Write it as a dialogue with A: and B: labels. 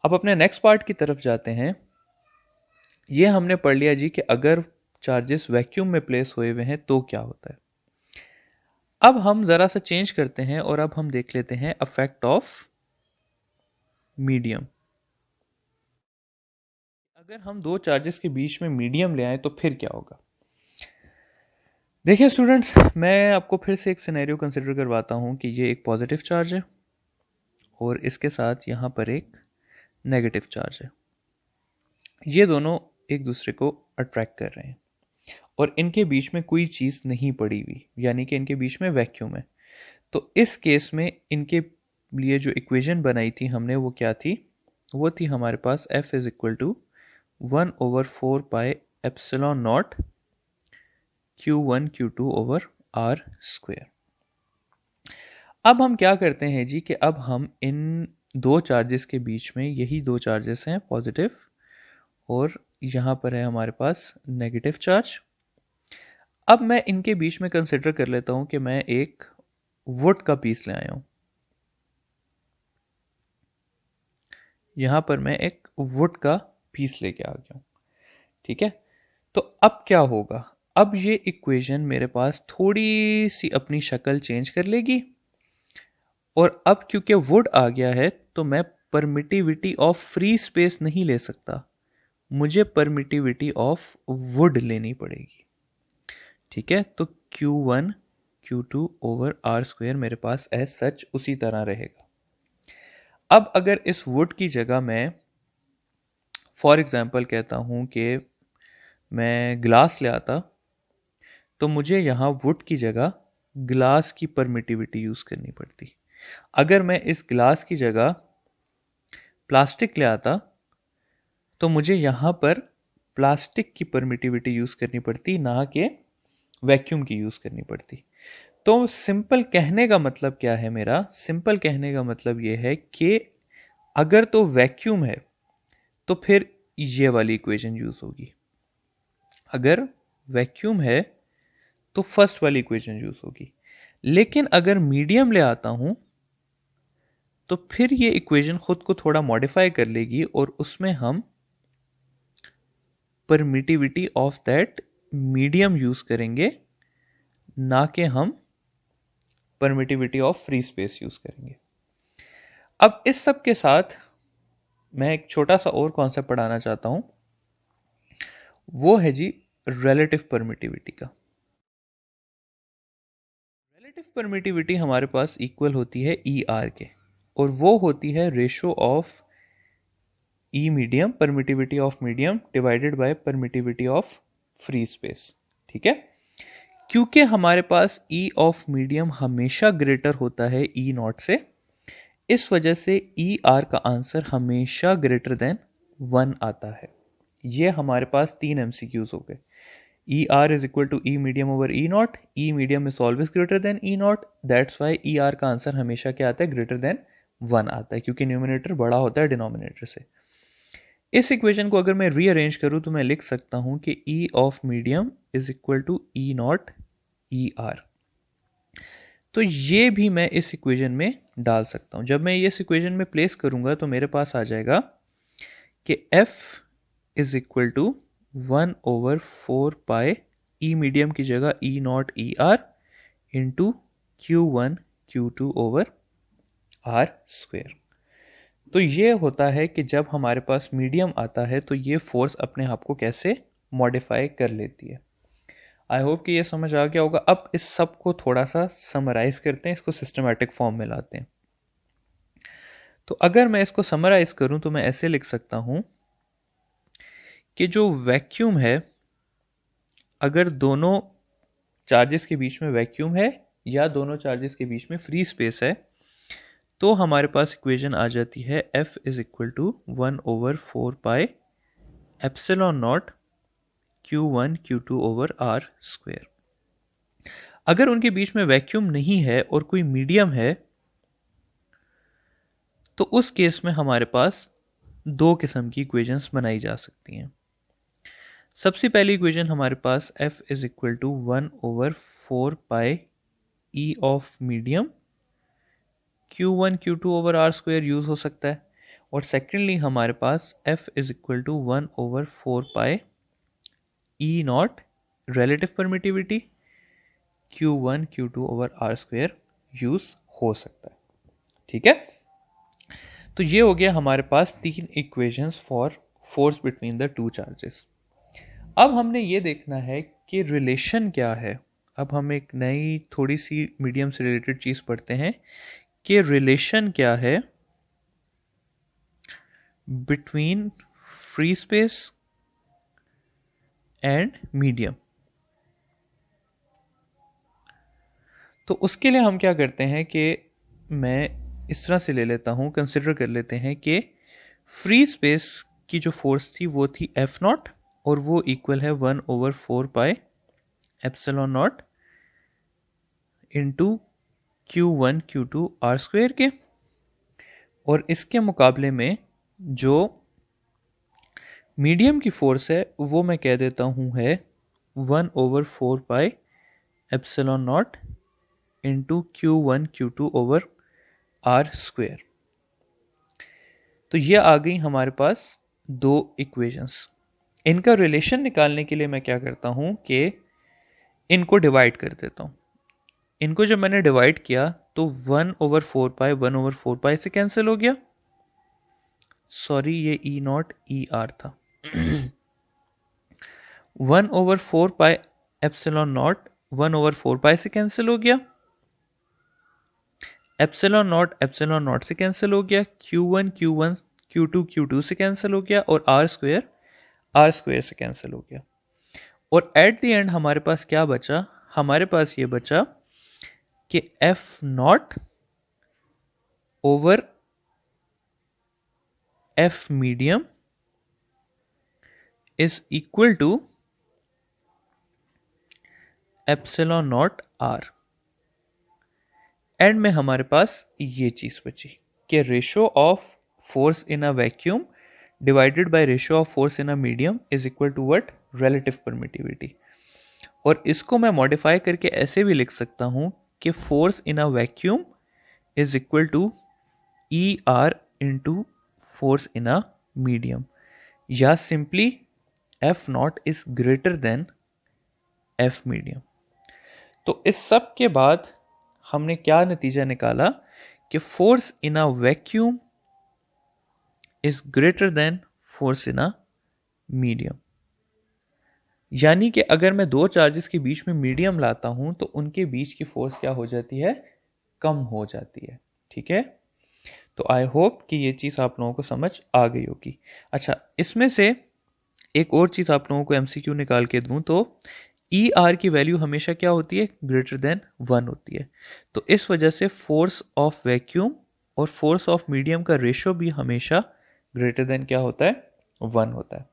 A: अब अपने next part की तरफ जाते हैं। ये हमने पढ़ लिया जी कि अगर चार्जेस वैक्यूम में प्लेस हुए हुए हैं तो क्या होता है। अब हम ज़रा सा चेंज करते हैं और अब हम देख लेते हैं अफेक्ट ऑफ मीडियम। अगर हम दो चार्जेस के बीच में मीडियम ले आए तो फिर क्या होगा। देखिए स्टूडेंट्स, मैं आपको फिर से एक सिनेरियो कंसिडर करवाता हूं कि ये एक पॉजिटिव चार्ज है और इसके साथ यहाँ पर एक नेगेटिव चार्ज है। ये दोनों एक दूसरे को अट्रैक्ट कर रहे हैं और इनके बीच में कोई चीज़ नहीं पड़ी हुई, यानी कि इनके बीच में वैक्यूम है। तो इस केस में इनके लिए जो इक्वेशन बनाई थी हमने वो क्या थी, वो थी हमारे पास F is equal to 1/4 pi epsilon not Q1 Q2 over R square. अब हम क्या करते हैं जी कि अब हम इन दो चार्जेस के बीच में, यही दो चार्जेस हैं पॉजिटिव और यहाँ पर है हमारे पास नेगेटिव चार्ज। अब मैं इनके बीच में कंसिडर कर लेता हूँ कि मैं एक वुड का पीस ले आया हूँ। यहाँ पर मैं एक वुड का पीस लेके आ गया हूँ, ठीक है। तो अब क्या होगा, अब ये इक्वेशन मेरे पास थोड़ी सी अपनी शक्ल चेंज कर लेगी और अब क्योंकि वुड आ गया है तो मैं परमिटिविटी ऑफ फ्री स्पेस नहीं ले सकता, मुझे परमिटिविटी ऑफ वुड लेनी पड़ेगी, ठीक है। तो Q1 Q2 over R square मेरे पास एज सच उसी तरह रहेगा। अब अगर इस वुड की जगह मैं फॉर एग्जांपल कहता हूं कि मैं ग्लास ले आता, तो मुझे यहाँ वुड की जगह ग्लास की परमिटिविटी यूज़ करनी पड़ती। अगर मैं इस ग्लास की जगह प्लास्टिक ले आता तो मुझे यहाँ पर प्लास्टिक की परमिटिविटी यूज़ करनी पड़ती, ना कि वैक्यूम की यूज़ करनी पड़ती। तो सिंपल कहने का मतलब क्या है, मेरा सिंपल कहने का मतलब ये है कि अगर तो वैक्यूम है तो फिर ये वाली इक्वेशन यूज़ होगी, अगर वैक्यूम है तो फर्स्ट वाली इक्वेशन यूज़ होगी। लेकिन अगर मीडियम ले आता हूं तो फिर ये इक्वेशन खुद को थोड़ा मॉडिफाई कर लेगी और उसमें हम permittivity of that medium use करेंगे, ना कि हम permittivity of free space use करेंगे। अब इस सब के साथ मैं एक छोटा सा और कॉन्सेप्ट पढ़ाना चाहता हूं, वो है जी रिलेटिव परमिटिविटी का। रिलेटिव परमिटिविटी हमारे पास इक्वल होती है ई आर के, और वो होती है ratio of E medium, permittivity of medium divided by permittivity of free space, ठीक है। क्योंकि हमारे पास ई ऑफ मीडियम हमेशा ग्रेटर होता है ई नॉट से, इस वजह से ई आर का आंसर हमेशा ग्रेटर देन 1 आता है। ये हमारे पास 3 एमसीक्यूज हो गए। E R is equal to E medium over E not, E medium is always greater than E not, that's why E R का आंसर हमेशा क्या आता है, ग्रेटर देन 1 आता है, क्योंकि न्यूमिनेटर बड़ा होता है डिनोमिनेटर से। इस इक्वेशन को अगर मैं रीअरेंज करूं तो मैं लिख सकता हूं कि E of medium is equal to E not E R. तो ये भी मैं इस इक्वेशन में डाल सकता हूं। जब मैं ये इस इक्वेशन में प्लेस करूंगा तो मेरे पास आ जाएगा कि F is equal to 1/4 pi E medium की जगह E not E R into Q1 Q2 over R square. तो ये होता है कि जब हमारे पास मीडियम आता है तो ये फोर्स अपने आप को कैसे मॉडिफाई कर लेती है। आई होप कि ये समझ आ गया होगा। अब इस सब को थोड़ा सा समराइज करते हैं, इसको सिस्टमैटिक फॉर्म में लाते हैं। तो अगर मैं इसको समराइज करूं तो मैं ऐसे लिख सकता हूं कि जो वैक्यूम है, अगर दोनों चार्जेस के बीच में वैक्यूम है या दोनों चार्जेस के बीच में फ्री स्पेस है, तो हमारे पास इक्वेशन आ जाती है F is equal to 1/4 pi epsilon not Q1 Q2 over R square. अगर उनके बीच में वैक्यूम नहीं है और कोई मीडियम है तो उस केस में हमारे पास दो किस्म की इक्वेशंस बनाई जा सकती हैं। सबसे पहली इक्वेशन हमारे पास F is equal to 1/4 pi E of medium Q1 Q2 over R square use हो सकता है, और सेकेंडली हमारे पास F is equal to 1/4 pi E not relative permittivity Q1 Q2 over R square use हो सकता है। ठीक है, तो ये हो गया हमारे पास 3 equations for force between the two charges. अब हमने ये देखना है कि रिलेशन क्या है। अब हम एक नई थोड़ी सी मीडियम से रिलेटेड चीज पढ़ते हैं कि रिलेशन क्या है between free space and medium. तो उसके लिए हम क्या करते हैं कि मैं इस तरह से ले लेता हूं, कंसिडर कर लेते हैं कि फ्री स्पेस की जो फोर्स थी वो थी एफ नॉट और वो इक्वल है 1/4 pi epsilon not into Q1 Q2 R square के। और इसके मुकाबले में जो मीडियम की फोर्स है वो मैं कह देता हूं है 1/4 pi epsilon not into Q1 Q2 over R square. तो ये आ गई हमारे पास दो इक्वेशंस। इनका रिलेशन निकालने के लिए मैं क्या करता हूं कि इनको डिवाइड कर देता हूं। इनको जब मैंने डिवाइड किया तो 1/4 पाई से कैंसिल हो गया। सॉरी, ये ई नॉट ई आर था। 1/4 पाई एप्सिलॉन नॉट 1/4 पाई से कैंसिल हो गया। एप्सिलॉन नॉट से कैंसिल हो गया। Q1 Q2 Q2 से कैंसिल हो गया और आर स्क्वेयर से कैंसिल हो गया। और एट द एंड हमारे पास क्या बचा? हमारे पास ये बचा कि F not over F medium is equal to epsilon not R. End में हमारे पास ये चीज बची कि ratio of force in a vacuum divided by ratio of force in a medium is equal to what? Relative permittivity. और इसको मैं मॉडिफाई करके ऐसे भी लिख सकता हूं कि force in a vacuum is equal to E R into force in a medium, या simply F not is greater than F medium. तो इस सब के बाद हमने क्या नतीजा निकाला कि force in a vacuum is greater then force in a medium. यानी कि अगर मैं दो चार्जेस के बीच में मीडियम लाता हूं तो उनके बीच की फोर्स क्या हो जाती है? कम हो जाती है। ठीक है, तो आई होप कि ये चीज आप लोगों को समझ आ गई होगी। अच्छा, इसमें से एक और चीज आप लोगों को एमसीक्यू निकाल के दूं तो ई आर की वैल्यू हमेशा क्या होती है? ग्रेटर देन 1 होती है। तो इस वजह से फोर्स ऑफ वैक्यूम और फोर्स ऑफ मीडियम का रेशियो भी हमेशा ग्रेटर देन क्या होता है? 1 होता है।